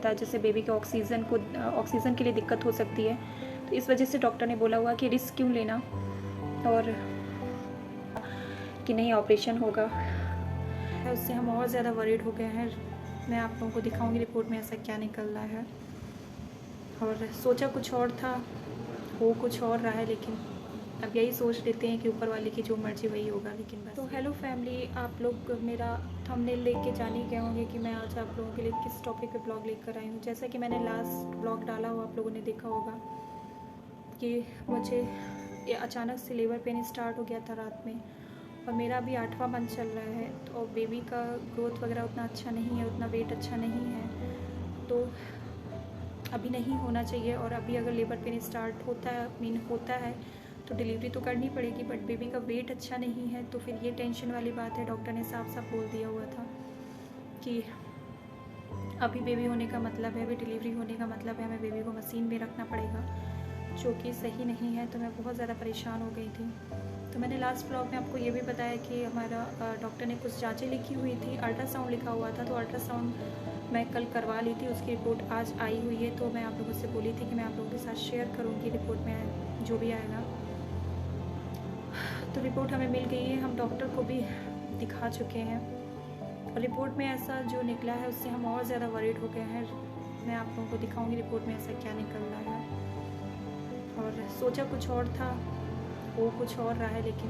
रहता है, जिससे बेबी के ऑक्सीजन के लिए दिक्कत हो सकती है। तो इस वजह से डॉक्टर ने बोला हुआ कि रिस्क क्यों लेना, और कि नहीं ऑपरेशन होगा, उससे हम और ज़्यादा वरीड हो गए हैं। मैं आप लोगों को दिखाऊंगी रिपोर्ट में ऐसा क्या निकल रहा है। और सोचा कुछ और था, हो कुछ और रहा है, लेकिन अब यही सोच लेते हैं कि ऊपर वाले की जो मर्जी वही होगा। लेकिन बस। तो हेलो फैमिली, आप लोग मेरा थंबनेल देख के जान ही गए होंगे कि मैं आज आप लोगों के लिए किस टॉपिक पे ब्लॉग लेकर आई हूँ। जैसा कि मैंने लास्ट ब्लॉग डाला हो, आप लोगों ने देखा होगा कि मुझे ये अचानक से लेबर पेन स्टार्ट हो गया था रात में, और मेरा अभी 8वां मंथ चल रहा है। तो बेबी का ग्रोथ वगैरह उतना अच्छा नहीं है, उतना वेट अच्छा नहीं है, तो अभी नहीं होना चाहिए। और अभी अगर लेबर पेन स्टार्ट होता है तो डिलीवरी तो करनी पड़ेगी, बट बेबी का वेट अच्छा नहीं है, तो फिर ये टेंशन वाली बात है। डॉक्टर ने साफ साफ बोल दिया हुआ था कि अभी बेबी होने का मतलब है, अभी डिलीवरी होने का मतलब है, हमें बेबी को मशीन में रखना पड़ेगा, जो कि सही नहीं है। तो मैं बहुत ज़्यादा परेशान हो गई थी। तो मैंने लास्ट ब्लॉग में आपको ये भी बताया कि हमारा डॉक्टर ने कुछ जांचें लिखी हुई थी, अल्ट्रासाउंड लिखा हुआ था, तो अल्ट्रासाउंड मैं कल करवा ली थी, उसकी रिपोर्ट आज आई हुई है। तो मैं आप लोगों से बोली थी कि मैं आप लोगों के साथ शेयर करूँगी रिपोर्ट में जो भी आएगा। तो रिपोर्ट हमें मिल गई है, हम डॉक्टर को भी दिखा चुके हैं, और रिपोर्ट में ऐसा जो निकला है उससे हम और ज़्यादा वरीड हो गए हैं। मैं आप लोगों को दिखाऊंगी रिपोर्ट में ऐसा क्या निकल रहा है। और सोचा कुछ और था, हो कुछ और रहा है, लेकिन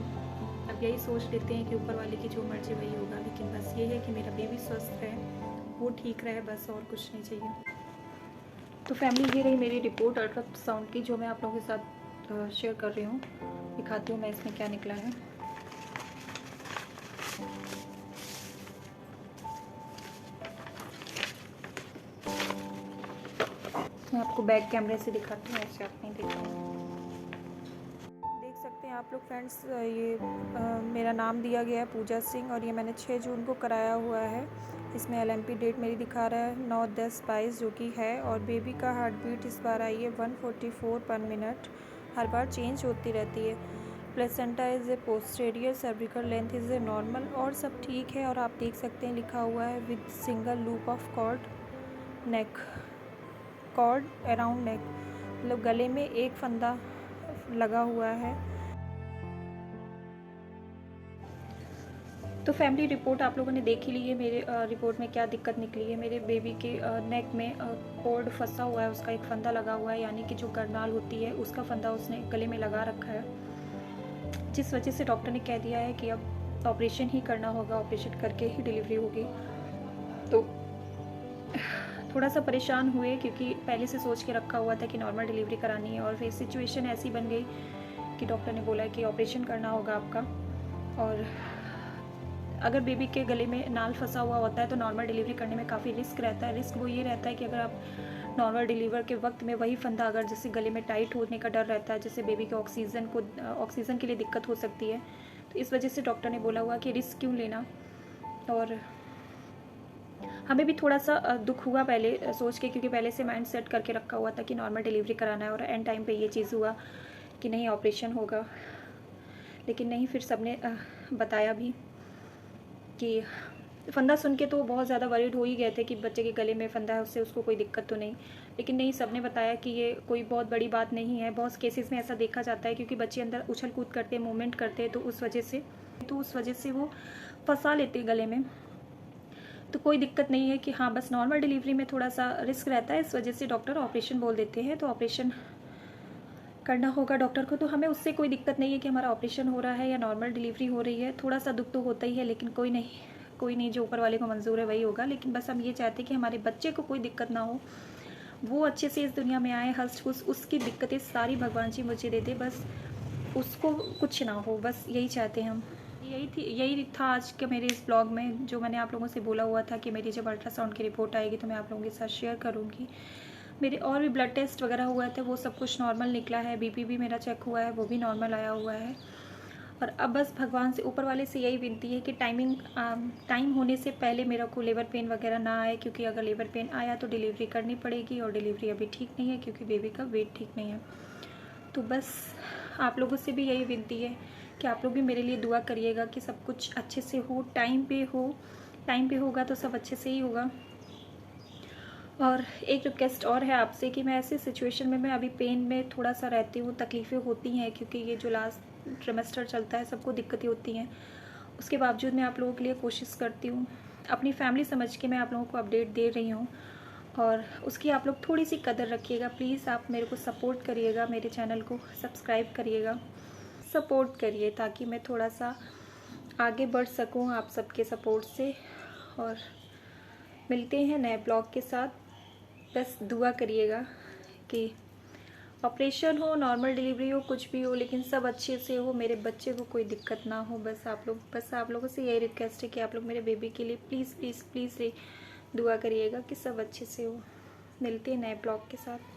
अब यही सोच लेते हैं कि ऊपर वाले की जो मर्जी वही होगा। लेकिन बस ये है कि मेरा बेबी स्वस्थ रहे, वो ठीक रहे, बस और कुछ नहीं चाहिए। तो फैमिली, ये रही मेरी रिपोर्ट अल्ट्रासाउंड की, जो मैं आप लोगों के साथ शेयर कर रही हूँ। दिखाती हूँ मैं इसमें क्या निकला है। मैं आपको बैक कैमरे से दिखाती हूँ, ऐसे आप नहीं देख सकते हैं आप लोग फ्रेंड्स। ये मेरा नाम दिया गया है पूजा सिंह, और ये मैंने 6 जून को कराया हुआ है। इसमें LMP डेट मेरी दिखा रहा है 9-10-22 जो कि है। और बेबी का हार्ट बीट इस बार आई है 144 पर मिनट, हर बार चेंज होती रहती है। Placenta is a posterior, cervical length is a normal, और सब ठीक है। और आप देख सकते हैं लिखा हुआ है with single loop of cord around neck, मतलब गले में एक फंदा लगा हुआ है। तो फैमिली, रिपोर्ट आप लोगों ने देख ही ली है। मेरे रिपोर्ट में क्या दिक्कत निकली है, मेरे बेबी के नेक में कॉर्ड फंसा हुआ है, उसका एक फंदा लगा हुआ है, यानी कि जो करनाल होती है उसका फंदा उसने गले में लगा रखा है, जिस वजह से डॉक्टर ने कह दिया है कि अब ऑपरेशन ही करना होगा, ऑपरेशन करके ही डिलीवरी होगी। तो थोड़ा सा परेशान हुए, क्योंकि पहले से सोच के रखा हुआ था कि नॉर्मल डिलीवरी करानी है, और फिर सिचुएशन ऐसी बन गई कि डॉक्टर ने बोला कि ऑपरेशन करना होगा आपका। और अगर बेबी के गले में नाल फंसा हुआ होता है तो नॉर्मल डिलीवरी करने में काफ़ी रिस्क रहता है। रिस्क वो ये रहता है कि अगर आप नॉर्मल डिलीवर के वक्त में वही फंदा अगर जैसे गले में टाइट होने का डर रहता है, जैसे बेबी के ऑक्सीजन के लिए दिक्कत हो सकती है। तो इस वजह से डॉक्टर ने बोला हुआ कि रिस्क क्यों लेना। और हमें भी थोड़ा सा दुख हुआ पहले सोच के, क्योंकि पहले से माइंड सेट करके रखा हुआ था कि नॉर्मल डिलीवरी कराना है, और एंड टाइम पे ये चीज़ हुआ कि नहीं ऑपरेशन होगा। लेकिन नहीं, फिर सबने बताया भी कि फंदा सुन के तो बहुत ज़्यादा वरीड हो ही गए थे कि बच्चे के गले में फंदा है, उससे उसको कोई दिक्कत तो नहीं। लेकिन नहीं, सबने बताया कि ये कोई बहुत बड़ी बात नहीं है। बहुत केसेस में ऐसा देखा जाता है, क्योंकि बच्चे अंदर उछल कूद करते हैं, मूवमेंट करते हैं, तो उस वजह से वो फंसा लेते हैं गले में। तो कोई दिक्कत नहीं है कि हाँ, बस नॉर्मल डिलीवरी में थोड़ा सा रिस्क रहता है, इस वजह से डॉक्टर ऑपरेशन बोल देते हैं। तो ऑपरेशन करना होगा डॉक्टर को। तो हमें उससे कोई दिक्कत नहीं है कि हमारा ऑपरेशन हो रहा है या नॉर्मल डिलीवरी हो रही है। थोड़ा सा दुख तो होता ही है, लेकिन कोई नहीं, जो ऊपर वाले को मंजूर है वही होगा। लेकिन बस हम ये चाहते हैं कि हमारे बच्चे को कोई दिक्कत ना हो, वो अच्छे से इस दुनिया में आए, हंस खुश, उसकी दिक्कतें सारी भगवान जी मुझे दे दे, बस उसको कुछ ना हो, बस यही चाहते हैं हम। यही था आज के मेरे इस ब्लॉग में, जो मैंने आप लोगों से बोला हुआ था कि मेरी जब अल्ट्रासाउंड की रिपोर्ट आएगी तो मैं आप लोगों के साथ शेयर करूँगी। मेरे और भी ब्लड टेस्ट वगैरह हुए थे, वो सब कुछ नॉर्मल निकला है। बीपी भी मेरा चेक हुआ है, वो भी नॉर्मल आया हुआ है। और अब बस भगवान से, ऊपर वाले से यही विनती है कि टाइम होने से पहले मेरा को लेबर पेन वगैरह ना आए, क्योंकि अगर लेबर पेन आया तो डिलीवरी करनी पड़ेगी, और डिलीवरी अभी ठीक नहीं है क्योंकि बेबी का वेट ठीक नहीं है। तो बस आप लोगों से भी यही विनती है कि आप लोग भी मेरे लिए दुआ करिएगा कि सब कुछ अच्छे से हो, टाइम पे होगा तो सब अच्छे से ही होगा। और एक रिक्वेस्ट और है आपसे कि मैं ऐसी सिचुएशन में, मैं अभी पेन में थोड़ा सा रहती हूँ, तकलीफ़ें होती हैं क्योंकि ये जो लास्ट ट्रिमेस्टर चलता है सबको दिक्कतें होती हैं। उसके बावजूद मैं आप लोगों के लिए कोशिश करती हूँ, अपनी फैमिली समझ के मैं आप लोगों को अपडेट दे रही हूँ, और उसकी आप लोग थोड़ी सी कदर रखिएगा। प्लीज़ आप मेरे को सपोर्ट करिएगा, मेरे चैनल को सब्सक्राइब करिएगा, सपोर्ट करिए ताकि मैं थोड़ा सा आगे बढ़ सकूँ आप सबके सपोर्ट से। और मिलते हैं नए ब्लॉग के साथ। बस दुआ करिएगा कि ऑपरेशन हो, नॉर्मल डिलीवरी हो, कुछ भी हो, लेकिन सब अच्छे से हो, मेरे बच्चे को कोई दिक्कत ना हो। बस आप लोगों से यही रिक्वेस्ट है कि आप लोग मेरे बेबी के लिए प्लीज़ प्लीज़ प्लीज़ दुआ करिएगा कि सब अच्छे से हो। मिलते हैं नए ब्लॉग के साथ।